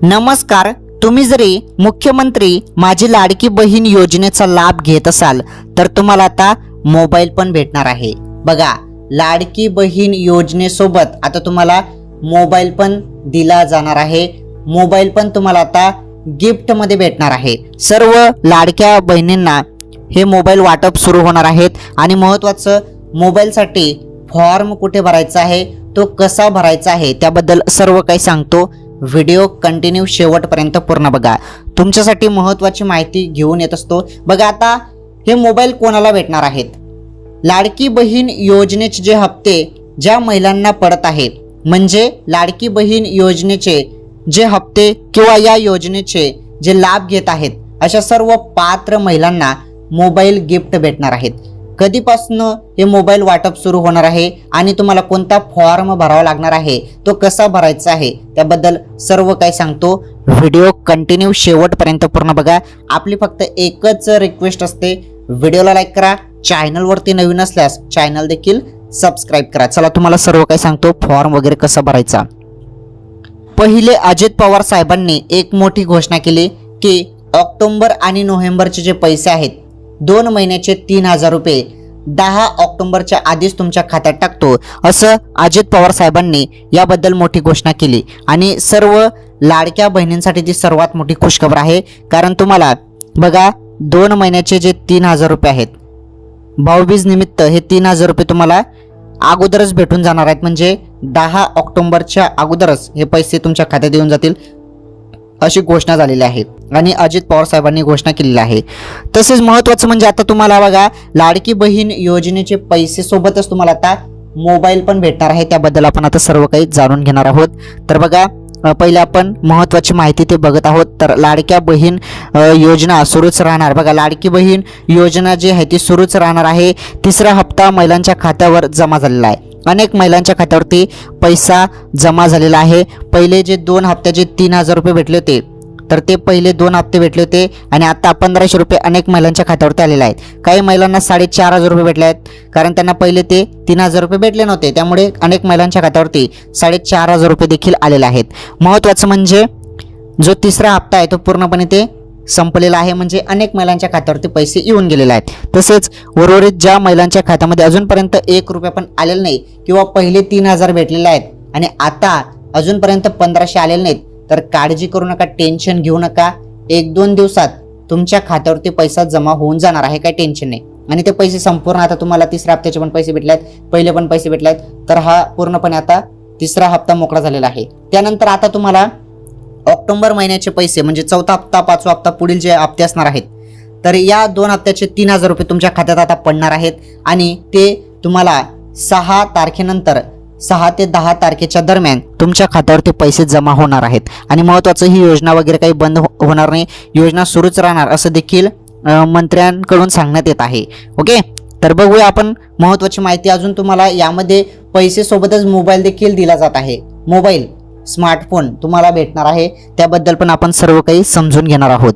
नमस्कार. तुम्ही जरी मुख्यमंत्री माझी लाडकी बहीण योजनेचा लाभ घेत असाल तर तुम्हाला आता मोबाईल पण भेटणार आहे. बघा, लाडकी बहीण योजनेसोबत आता तुम्हाला मोबाईल पण दिला जाणार आहे. मोबाईल पण तुम्हाला आता गिफ्ट मध्ये भेटणार आहे. सर्व लाडक्या बहिणींना हे मोबाईल वाटप सुरू होणार आहेत. आणि महत्त्वाचं, मोबाईलसाठी फॉर्म कुठे भरायचा आहे, तो कसा भरायचा आहे, त्याबद्दल सर्व काही सांगतो. व्हिडिओ कंटिन्यू शेवटपर्यंत पूर्ण बघा. तुमच्यासाठी महत्त्वाची माहिती घेऊन येत असतो. बघा, आता हे मोबाईल कोणाला भेटणार आहेत? लाडकी बहीण योजनेचे जे हप्ते ज्या महिलांना पडत आहेत, म्हणजे लाडकी बहीण योजनेचे जे हप्ते किंवा या योजनेचे जे लाभ घेत आहेत, अशा सर्व पात्र महिलांना मोबाईल गिफ्ट भेटणार आहेत. कधीपासून हे मोबाईल वाटप सुरू होणार आहे आणि तुम्हाला कोणता फॉर्म भरावा लागणार आहे, तो कसा भरायचा आहे, त्याबद्दल सर्व काही सांगतो. व्हिडिओ कंटिन्यू शेवटपर्यंत पूर्ण बघा. आपली फक्त एकच रिक्वेस्ट असते, व्हिडिओला लाईक करा. चॅनलवरती नवीन असल्यास चॅनल देखील सबस्क्राईब करा. चला तुम्हाला सर्व काही सांगतो, फॉर्म वगैरे कसा भरायचा. पहिले अजित पवार साहेबांनी एक मोठी घोषणा केली की ऑक्टोबर आणि नोव्हेंबरचे जे पैसे आहेत, 2 महिन्याचे 3,000 रुपये 10 ऑक्टोबरच्या आधीच तुमच्या खात्यात टाकतो, असं अजित पवार साहेबांनी याबद्दल मोठी घोषणा केली. आणि सर्व लाडक्या बहिणींसाठी ती सर्वात मोठी खुशखबर आहे. कारण तुम्हाला बघा, 2 महिन्याचे जे 3,000 रुपये आहेत, भाऊबीज निमित्त हे 3,000 रुपये तुम्हाला अगोदरच भेटून जाणार आहेत. म्हणजे 10 ऑक्टोबरच्या अगोदरच हे पैसे तुमच्या खात्यात येऊन जातील, अशी घोषणा झालेली आहे आणि अजित पवार साहेबांनी घोषणा केलेली आहे. तसेच महत्त्वाचं म्हणजे आता तुम्हाला बघा, लाडकी बहीण योजनेचे पैसे सोबतच तुम्हाला आता मोबाईल पण भेटणार आहे. त्याबद्दल आपण आता सर्व काही जाणून घेणार आहोत. तर बघा, पहिले आपण महत्त्वाची माहिती ते बघत आहोत. तर लाडक्या बहीण योजना सुरूच राहणार. बघा, लाडकी बहीण योजना जी आहे ती सुरूच राहणार आहे. 3रा हप्ता महिलांच्या खात्यावर जमा झालेला आहे. अनेक महिलांच्या खात्यावरती पैसा जमा झालेला आहे. पहिले जे 2 हप्त्याचे 3,000 रुपये भेटले होते, तर ते पहिले 2 हप्ते भेटले होते आणि आता 1,500 रुपये अनेक महिलांच्या खात्यावरती आलेले आहेत. काही महिलांना 4,500 रुपये भेटले आहेत, कारण त्यांना पहिले ते 3,000 रुपये भेटले नव्हते. त्यामुळे अनेक महिलांच्या खात्यावरती 4,500 रुपये देखील आलेले आहेत. महत्त्वाचं म्हणजे जो 3रा हप्ता आहे तो पूर्णपणे ते संपलेला आहे. म्हणजे अनेक महिलांच्या खात्यावरती पैसे येऊन गेलेले आहेत. तसेच उर्वरित ज्या महिलांच्या खात्यामध्ये अजूनपर्यंत 1 रुपया पण आलेला नाही किंवा पहिले 3,000 भेटलेले आहेत आणि आता अजूनपर्यंत 1,500 आलेले नाहीत, तर काळजी करू नका, टेन्शन घेऊ नका. 1-2 दिवसात तुमच्या खात्यावरती पैसा जमा होऊन जाणार आहे, काही टेन्शन नाही. आणि ते पैसे संपूर्ण आता तुम्हाला 3ऱ्या हप्त्याचे पण पैसे भेटले आहेत, पहिले पण पैसे भेटले आहेत. तर हा पूर्णपणे आता 3रा हप्ता मोकळा झालेला आहे. त्यानंतर आता तुम्हाला ऑक्टोबर महिन्याचे पैसे म्हणजे 4था हप्ता, 5वा हप्ता, पुढील जे हप्ते असणार आहेत, तर या 2 हप्त्याचे 3,000 रुपये तुमच्या खात्यात आता पडणार आहेत. आणि ते तुम्हाला 6 तारखेनंतर 6 ते 10 तारखेच्या दरम्यान तुमच्या खात्यावरती पैसे जमा होणार आहेत. आणि महत्त्वाचं, ही योजना वगैरे काही बंद होणार नाही, योजना सुरूच राहणार असं देखील मंत्र्यांकडून सांगण्यात येत आहे. ओके, तर बघूया आपण महत्त्वाची माहिती अजून. तुम्हाला यामध्ये पैसे सोबतच मोबाईल देखील दिला जात आहे. मोबाईल, स्मार्टफोन तुम्हाला भेटणार आहे. त्याबद्दल पण आपण सर्व काही समजून घेणार आहोत.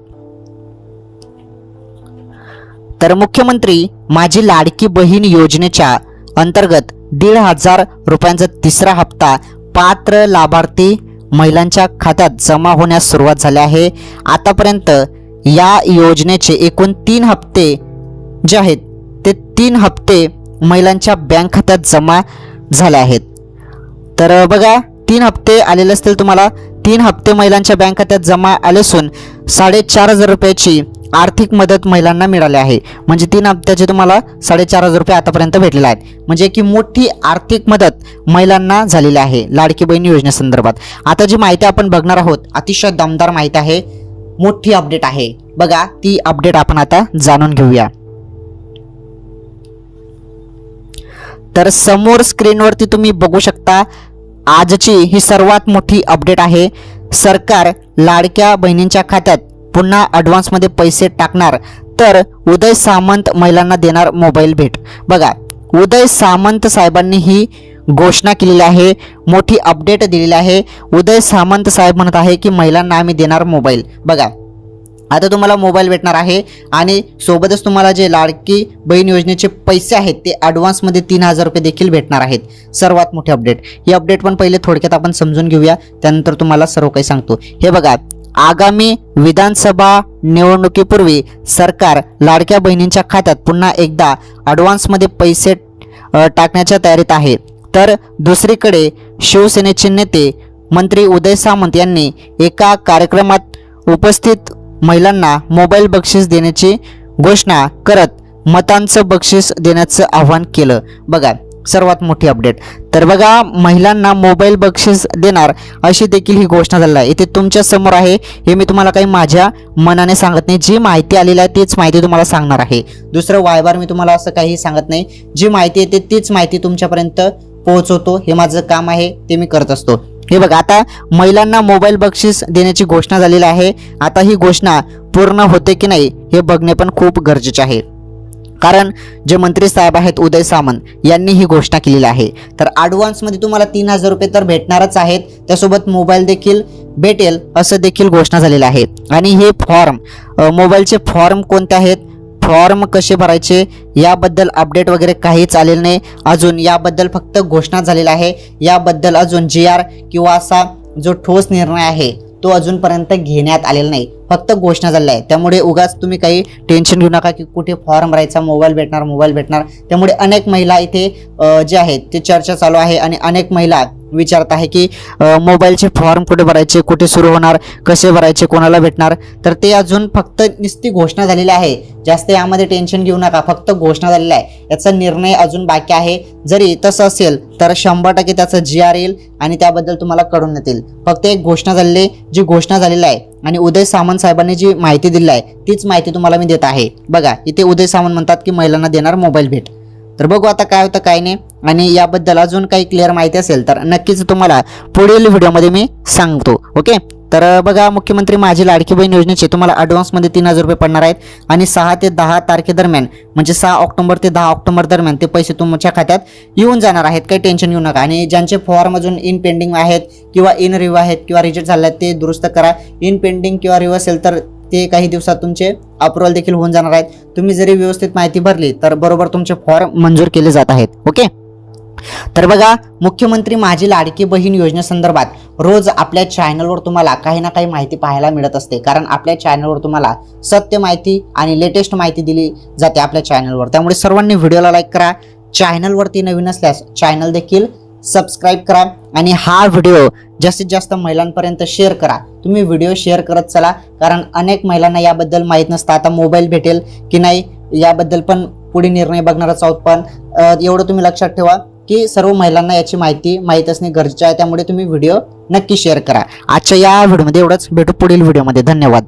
तर मुख्यमंत्री माझी लाडकी बहीण योजनेच्या अंतर्गत 1,500 रुपयांचा 3रा हप्ता पात्र लाभार्थी महिलांच्या खात्यात जमा होण्यास सुरुवात झाली आहे. आतापर्यंत या योजनेचे एकूण 3 हप्ते जे आहेत, ते 3 हप्ते महिलांच्या बँक खात्यात जमा झाले आहेत. तर बघा, 3 हप्ते आलेले असतील तुम्हाला. 3 हप्ते महिलांच्या बँक खात्यात जमा आले असून 4,500 रुपयाची आर्थिक मदत महिलांना मिळाली आहे. म्हणजे 3 हप्त्याचे तुम्हाला 4,500 रुपये आतापर्यंत भेटलेले आहेत. म्हणजे की मोठी आर्थिक मदत महिलांना झालेली आहे लाडकी बहीण योजनेसंदर्भात. आता जी माहिती आपण बघणार आहोत, अतिशय दमदार माहिती आहे, मोठी अपडेट आहे. बघा, ती अपडेट आपण आता जाणून घेऊया. तर समोर स्क्रीनवरती तुम्ही बघू शकता, आजची ही सर्वात मोठी अपडेट आहे. सरकार लाडक्या बहिणींच्या खात्यात पुन्हा ॲडव्हान्समध्ये पैसे टाकणार, तर उदय सामंत महिलांना देणार मोबाईल भेट. बघा, उदय सामंत साहेबांनी ही घोषणा केलेली आहे, मोठी अपडेट दिलेली आहे. उदय सामंत साहेब म्हणत आहे की महिलांना आम्ही देणार मोबाईल. बघा, आता तुम्हाला मोबाईल भेटणार आहे आणि सोबतच तुम्हाला जे लाडकी बहीण योजनेचे पैसे आहेत ते ॲडव्हान्समध्ये 3,000 रुपये देखील भेटणार आहेत। सर्वात मोठी अपडेट, ही अपडेट पण पहिले थोडक्यात आपण समजून घेऊया, त्यानंतर तुम्हाला सर्व काही सांगतो। हे बघा, आगामी विधानसभा निवडणुकीपूर्वी सरकार लाडक्या बहिणींच्या खात्यात पुन्हा एकदा ॲडव्हान्समध्ये पैसे टाकण्याच्या तयारीत आहे। तर दुसरीकडे शिवसेनेचे नेते मंत्री उदय सामंत यांनी एका कार्यक्रमात उपस्थित महिलांना मोबाईल बक्षीस देण्याची घोषणा करत मतांचं बक्षीस देण्याचं आवाहन केलं। बघा, सर्वात मोठी अपडेट, तर बघा, महिलांना मोबाईल बक्षीस देणार अशी देखील ही घोषणा झालेली आहे। इथे तुमच्या समोर आहे, हे मी तुम्हाला काही माझ्या मनाने सांगत नाही, जी माहिती आलेली आहे तीच माहिती तुम्हाला सांगणार आहे। दुसरं वायबार मी तुम्हाला असं काही सांगत नाही, जी माहिती येते तीच माहिती तुमच्यापर्यंत पोहोचवतो, हे माझं काम आहे, ते मी करत असतो। हे बघा, आता महिलांना मोबाईल बक्षीस देण्याची घोषणा झालेली आहे। आता ही घोषणा पूर्ण होते की नाही हे बघणे पण खूप गरजेचे आहे, कारण जे मंत्री साहेब आहेत उदय सामंत यांनी ही घोषणा केलेली आहे। तर ॲडव्हान्समध्ये तुम्हाला 3,000 रुपये तर भेटणारच आहेत, त्यासोबत मोबाईल देखील भेटेल असं देखील घोषणा झालेली आहे। आणि हे फॉर्म, मोबाईलचे फॉर्म कोणते आहेत, फॉर्म कसे भरायचे याबद्दल अपडेट वगैरे काहीच आलेलं नाही अजून, याबद्दल फक्त घोषणा झालेली आहे। याबद्दल अजून GR किंवा असा जो ठोस निर्णय आहे तो अजूनपर्यंत घेण्यात आलेला नाही, फक्त घोषणा झालेली आहे। त्यामुळे उगाच तुम्ही काही टेन्शन घेऊ नका की कुठे फॉर्म भरायचा, मोबाईल भेटणार। त्यामुळे अनेक महिला इथे जे आहेत ते चर्चा चालू आहे आणि अनेक महिला विचारत आहे की मोबाईलचे फॉर्म कुठे भरायचे, कुठे सुरू होणार, कसे भरायचे, कोणाला भेटणार। तर ते अजून फक्त नुसती घोषणा झालेली आहे, जास्त यामध्ये टेन्शन घेऊ नका, फक्त घोषणा झालेली आहे, याचा निर्णय अजून बाकी आहे। जरी तसं असेल तर 100% त्याचं GR येईल आणि त्याबद्दल तुम्हाला कळून येतील। फक्त एक घोषणा झालेली, जी घोषणा झालेली आहे आणि उदय सामंत साहेबांनी जी माहिती दिली आहे तीच माहिती तुम्हाला मी देत आहे। बघा, इथे उदय सामंत म्हणतात की महिलांना देणार मोबाईल भेट। तर बघू आता काय होतं काय नाही, आणि याबद्दल अजून काही क्लिअर माहिती असेल तर नक्कीच तुम्हाला पुढील व्हिडिओमध्ये मी सांगतो। ओके, तर बघा, मुख्यमंत्री माझी लाडकी बहीण योजनेचे तुम्हाला ॲडव्हान्समध्ये 3,000 रुपये पडणार आहेत आणि 6 ते 10 तारखेदरम्यान, म्हणजे 6 ऑक्टोबर ते 10 ऑक्टोबर दरम्यान ते पैसे तुमच्या खात्यात येऊन जाणार आहेत, काही टेन्शन घेऊ नका। आणि ज्यांचे फॉर्म अजून इन पेंडिंग आहेत किंवा इन रिव्ह्यू आहेत किंवा रिजेक्ट झाले आहेत ते दुरुस्त करा। इन पेंडिंग किंवा रिव्ह्यू असेल तर ते काही दिवसात तुमचे अप्रूव्हल देखील होऊन जाणार आहेत। तुम्ही जरी व्यवस्थित माहिती भरली तर बरोबर तुमचे फॉर्म मंजूर केले जात आहेत। ओके, तर बघा, मुख्यमंत्री माझी लाडकी बहीण योजनेसंदर्भात रोज आपल्या चॅनलवर तुम्हाला काही ना काही माहिती पाहायला मिळत असते, कारण आपल्या चॅनलवर तुम्हाला सत्य माहिती आणि लेटेस्ट माहिती दिली जाते आपल्या चॅनलवर। त्यामुळे सर्वांनी व्हिडिओला लाईक करा, चॅनलवरती नवीन असल्यास चॅनल देखील सबस्क्राईब करा आणि हा व्हिडिओ जास्तीत जास्त महिलांपर्यंत शेअर करा। तुम्ही व्हिडिओ शेअर करत चला, कारण अनेक महिलांना याबद्दल माहीत नसतं, आता मोबाईल भेटेल की नाही याबद्दल पण पुढे निर्णय बघणारच आहोत। पण एवढं तुम्ही लक्षात ठेवा की सर्व महिलांना याची माहिती माहीत असणे गरजेचे आहे, त्यामुळे तुम्ही व्हिडिओ नक्की शेअर करा। आजच्या या व्हिडिओमध्ये एवढंच, भेटू पुढील व्हिडिओमध्ये, धन्यवाद।